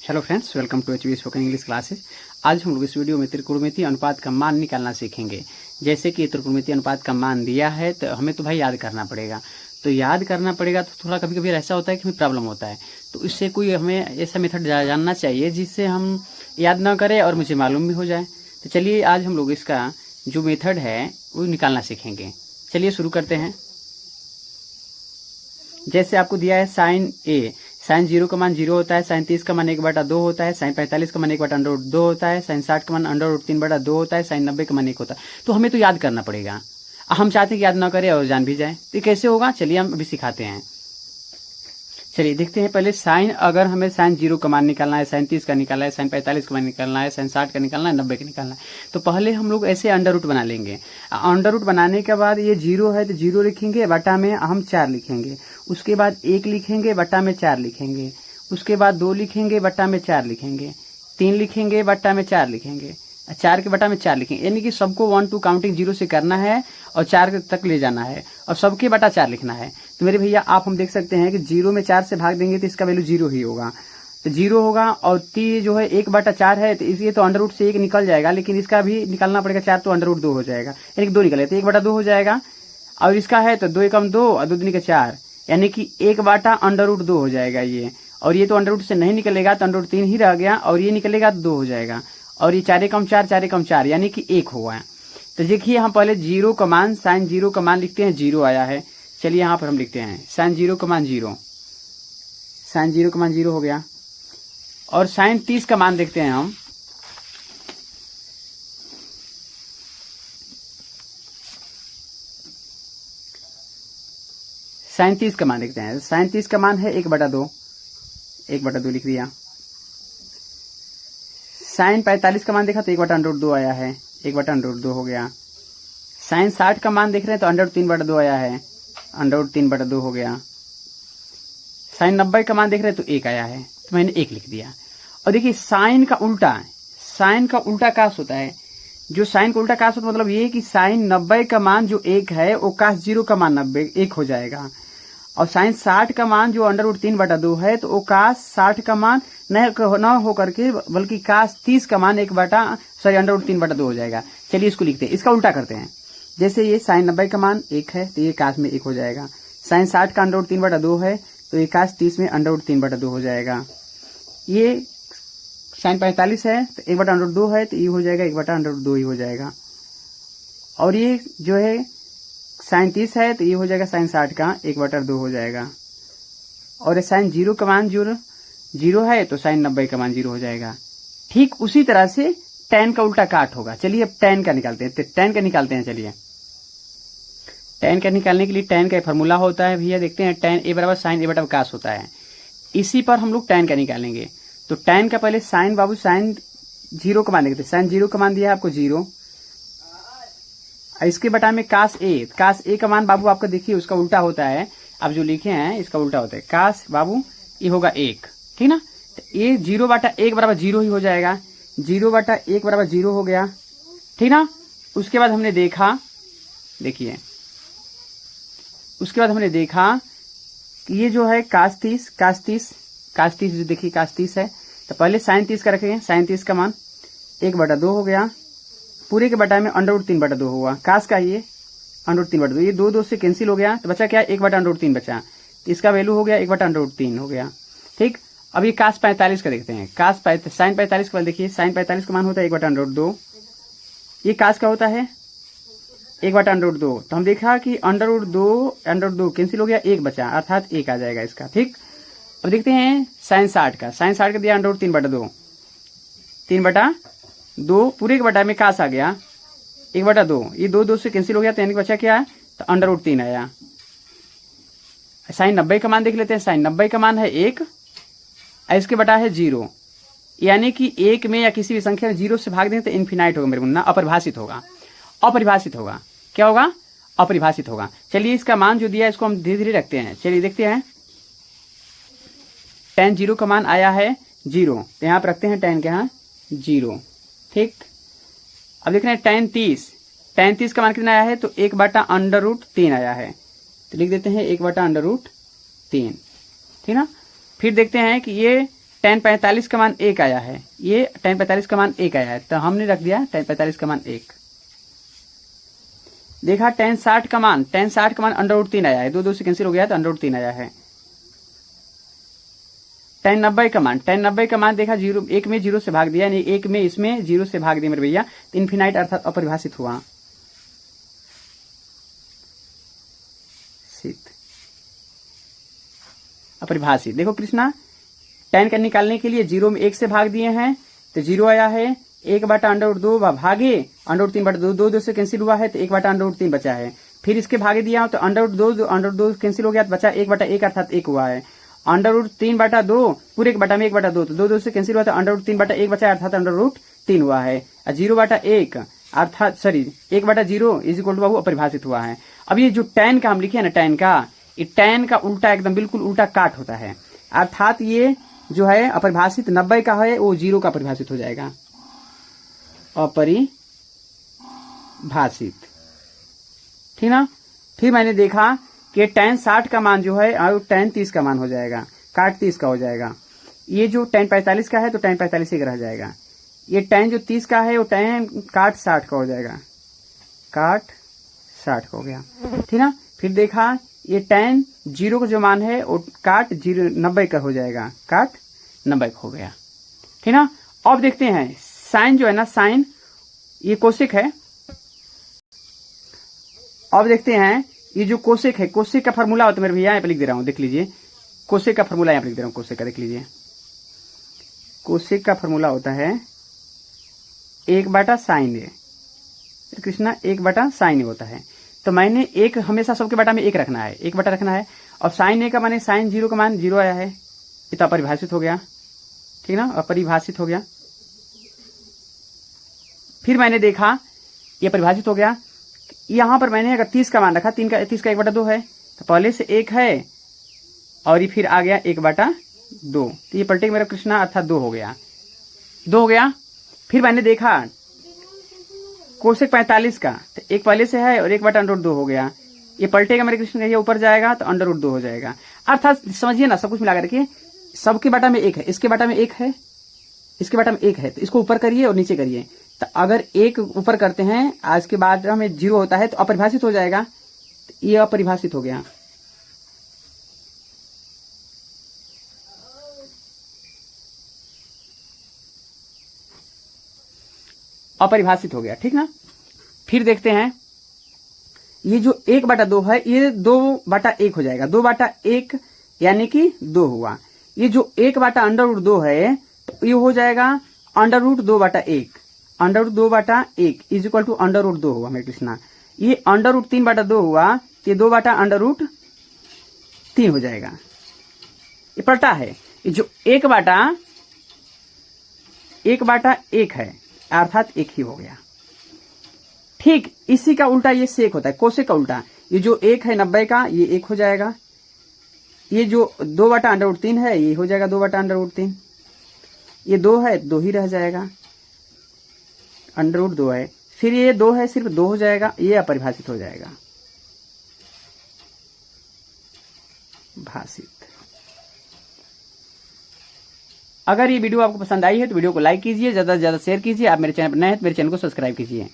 Hello friends, welcome to HB spoken English classes. आज हम लोग इस वीडियो में त्रिकोणमितीय अनुपात का मान निकालना सीखेंगे। जैसे कि त्रिकोणमितीय अनुपात का मान दिया है तो हमें तो भाई याद करना पड़ेगा। तो याद करना पड़ेगा तो थोड़ा कभी कभी ऐसा होता है कि हमें प्रॉब्लम होता है, तो इससे कोई हमें ऐसा मेथड जानना चाहिए जिससे हम याद ना करें और मुझे मालूम भी हो जाए। तो चलिए आज हम लोग इसका जो मेथड है वो निकालना सीखेंगे। चलिए शुरू करते हैं। जैसे आपको दिया है साइन ए, साइन 0 का मान 0 होता है, साइन 30 का मान 1/2 होता है, साइन 45 का मान 1/√2 होता है, साइन 60 का मान √3/2 होता है, साइन 90 का मान 1 होता है। तो हमें तो याद करना पड़ेगा। हम चाहते हैं कि याद ना करें और जान भी जाए, तो कैसे होगा चलिए हम अभी सिखाते हैं। चलिए देखते हैं पहले साइन, अगर हमें साइन 0 का मान निकालना है, साइन 30 का निकालना है, साइन 45 का मान निकालना है, साइन 60 का निकालना है, 90 का निकालना है, तो पहले हम लोग ऐसे अंडर रूट बना लेंगे। अंडर रूट बनाने के बाद ये 0 है तो 0 लिखेंगे, बटा में हम 4 लिखेंगे। उसके बाद 1 लिखेंगे, बटा में 4 लिखेंगे। उसके बाद 2 लिखेंगे, बटा में 4 लिखेंगे। 3 लिखेंगे, बटा में 4 लिखेंगे। 4 के बटा में 4 लिखेंगे, यानी कि सबको 1 2 काउंटिंग 0 से करना है और 4 तक ले जाना है और सबके बटा 4 लिखना है। तो मेरे भैया आप हम देख सकते हैं कि 0 में 4 से भाग देंगे तो इसका वैल्यू 0 ही होगा, तो 0 होगा। और ती जो है 1/4 है तो इसलिए तो अंडर रूट से 1 निकल जाएगा, लेकिन इसका भी निकालना पड़ेगा 4, तो अंडर रूट 2 हो जाएगा, यानी कि 2 निकले तो 1/2 हो जाएगा। और इसका है तो 2 एकम 2 और 2 दूनी के 4, यानी कि 1/√2 हो जाएगा ये। और ये तो अंडर रूट से नहीं निकलेगा तो अंडर रूट 3 ही रह गया, और ये निकलेगा तो 2 हो जाएगा। और ये 4 एकम 4, 4 एकम 4, यानी कि 1 हुआ। तो देखिए हम पहले 0 का मान, साइन 0 का मान लिखते हैं, 0 आया है। चलिए यहाँ पर हम लिखते हैं साइन 0 का मान 0, साइन 0 का मान 0 हो गया। और साइन 30 का मान देखते हैं हम, साइन 30 का मान लिखते हैं। साइन 30 का मान है 1/2, 1/2 लिख दिया। साइन 45 का मान देखा तो 1/√2 आया है, 1/√2 हो गया। साइन 60 का मान देख रहे हैं तो √3/2 आया है, √3/2 हो गया। साइन 90 का मान देख रहे हैं तो 1 आया है, तो मैंने 1 लिख दिया। और देखिए साइन का उल्टा, साइन का उल्टा काश होता है। जो साइन का उल्टा काश होता है मतलब ये कि साइन 90 का मान जो 1 है वो काश 0 का मान 1 हो जाएगा। और साइन 60 का मान जो √3/2 है तो वो काश 60 का मान न हो करके बल्कि काश 30 का मान √3/2 हो जाएगा। चलिए इसको लिखते हैं, इसका उल्टा करते हैं। जैसे ये साइन 90 का मान 1 है तो ये काश में 1 हो जाएगा। साइन 60 का √3/2 है तो ये काश 30 में √3/2 हो जाएगा। ये साइन 45 है तो 1/√2 है तो ये हो जाएगा 1/√2 ही हो जाएगा। और ये जो है साइन 30 है तो ये हो जाएगा साइन 60 का 1/2 हो जाएगा। और साइन 0 का मान जो 0 है तो साइन 90 का मान 0 हो जाएगा। ठीक उसी तरह से tan का उल्टा काट होगा। चलिए अब tan का निकालते हैं, तो tan का निकालते हैं। चलिए tan का निकालने के लिए tan का फार्मूला होता है भैया, देखते हैं tan a बराबर साइन a बटा काश होता है। इसी पर हम लोग tan का निकालेंगे। तो tan का पहले साइन, बाबू साइन 0 का मान देखते हैं। साइन 0 का मान दिया है आपको 0, इसके बटा में काश ए, काश ए का मान बाबू आपका देखिए उसका उल्टा होता है। आप जो लिखे हैं इसका उल्टा होता है, काश बाबू ये होगा 1, ठीक ना। तो ये 0/1 बराबर 0 ही हो जाएगा, 0/1 बराबर 0 हो गया, ठीक ना। उसके बाद हमने देखा, देखिए उसके बाद हमने देखा कि ये जो है काश 30 जो देखिए काश 30 है तो पहले साइन 30 का रखेंगे। साइन 30 का मान 1/2 हो गया, पूरे के बटा में √3/2 हुआ। काश का ये √3/2, ये 2 से कैंसिल हो गया तो बचा क्या, 1/√3 बचा। इसका वैल्यू हो गया 1/√3 हो गया, ठीक। अब ये काश 45 का देखते हैं। साइन 45 का देखिए, साइन 45 का मान होता है 1/2, ये काश का होता है 1/√2। तो हम देखा कि √2 कैंसिल हो गया, 1 बचा, अर्थात 1 आ जाएगा इसका, ठीक। अब देखते हैं साइन 60 का। साइन 60 का दिया √3/2, 3/2 पूरे के बटा में काश आ गया 1/2, ये 2 से कैंसिल हो गया तो यानी बचा क्या है, तो √3 आया। साइन 90 का मान देख लेते हैं। साइन 90 का मान है 1, इसके बटा है 0, यानी कि 1 में या किसी भी संख्या में 0 से भाग दें तो इन्फिनाइट होगा मेरे मुन्ना, अपरिभाषित होगा। अपरिभाषित होगा, क्या होगा, अपरिभाषित होगा। चलिए इसका मान जो दिया है इसको हम धीरे धीरे रखते हैं। चलिए देखते हैं, tan 0 का मान आया है 0, तो यहाँ पर रखते हैं tan के यहाँ 0, ठीक। अब देख रहे हैं tan 30 का मान कितना आया है, तो 1/√3 आया है, तो लिख देते हैं 1/√3, ठीक ना। फिर देखते हैं कि ये tan 45 का मान 1 आया है, ये tan 45 का मान 1 आया है, तो हमने रख दिया tan 45 का मान 1। देखा tan 60 का मान √3 आया है, 2 2 से कैंसिल हो गया तो √3 आया है। tan 90 का मान देखा 1 में 0 से भाग दिया, यानी 1 में इसमें 0 से भाग दिया मेरे भैया, तो इन्फिनाइट अर्थात अपरिभाषित हुआ। अपरिभाषित देखो कृष्णा, tan का निकालने के लिए 0 में 1 से भाग दिए हैं तो 0 आया है, 1/√2 भागे √3/2, 2 2 से कैंसिल हुआ है तो 1/√3 बचा है। फिर इसके भागे दिया तो √2 कैंसिल हो गया तो बचा 1/1 अर्थात 1 हुआ है। √3/2 पूरे के बटा में 1/2, तो 2 2 से कैंसिल हुआ तो √3/1 बचा अर्थात √3 हुआ है। 0/1 अर्थात 1/0 इज इक्वल टू बाबू अपरिभाषित हुआ है। अब ये जो tan का हम लिखे ना, tan का, ये tan का उल्टा एकदम बिल्कुल उल्टा काट होता है, अर्थात ये जो है अपरिभाषित 90 का है वो 0 का परिभाषित हो जाएगा, अपरिभाषित, ठीक ना। फिर मैंने देखा कि tan 60 का मान जो है और tan 30 का मान हो जाएगा, काट 30 का हो जाएगा। ये जो tan 45 का है तो tan 45 एक रह जाएगा, ये tan जो 30 का है वो tan काट 60 का हो जाएगा, काट 60 का हो गया, ठीक ना। फिर देखा ये tan 0 का जो मान है वो काट 90 का हो जाएगा, काट 90 का हो गया, ठीक ना। अब देखते हैं साइन जो है ना, साइन ये कोसेक है। अब देखते हैं ये जो कोसेक है, कोसेक का फॉर्मूला होता है मेरे भैया, यहाँ पे लिख दे रहा हूं, देख लीजिए कोसेक का फॉर्मूला यहाँ पे लिख दे रहा हूं, कोसेक का देख लीजिए, कोसेक का फॉर्मूला होता है 1/sin A, Krishna 1/sin A होता है। तो मैंने एक हमेशा सबके बटा में 1 रखना है, 1 बटा रखना है, और sin A का माने sin 0 का मान 0 आया है, ये तो अपरिभाषित हो गया, ठीक ना, अपरिभाषित हो गया। फिर मैंने देखा ये परिभाषित हो गया, यहां पर मैंने अगर 30 का मान रखा, 30 का 1/2 है, तो पहले से 1 है और ये फिर आ गया 1/2, तो ये पलटे मेरा कृष्णा अर्थात 2 हो गया, 2 हो गया। फिर मैंने देखा कोसेक 45 का, तो 1 पहले से है और 1/√2 हो गया, ये पलटेगा मेरे कृष्ण का, ये ऊपर जाएगा तो √2 हो जाएगा, अर्थात समझिए ना सब कुछ मिला करके सबके बटा में 1 है, इसके बटा में 1 है, इसके बटा में 1 है, तो इसको ऊपर करिए और नीचे करिए, तो अगर 1 ऊपर करते हैं आज के बाद हमें 0 होता है तो अपरिभाषित हो जाएगा, तो ये अपरिभाषित हो गया। अपरिभाषित हो गया, ठीक ना। फिर देखते हैं ये जो 1/2 है ये 2/1 हो जाएगा, 2/1 यानी कि 2 हुआ। ये जो 1/√2 है तो ये हो जाएगा √2/1, √2/1 इज इक्वल टू √2 हुआ मेरे कृष्णा। ये √3/2 हुआ, ये 2/√3 हो जाएगा, ये पलटा है। ये जो 1/1 है अर्थात 1 ही हो गया, ठीक। इसी का उल्टा ये सेक होता है, कोसेक का उल्टा, ये जो 1 है 90 का ये 1 हो जाएगा, ये जो 2/√3 है ये हो जाएगा 2/√3, ये 2 है 2 ही रह जाएगा, √2 है, फिर ये 2 है सिर्फ 2 हो जाएगा, ये अपरिभाषित हो जाएगा, भाषित। अगर ये वीडियो आपको पसंद आई है तो वीडियो को लाइक कीजिए, ज्यादा से ज्यादा शेयर कीजिए। आप मेरे चैनल पर नए हैं तो मेरे चैनल को सब्सक्राइब कीजिए।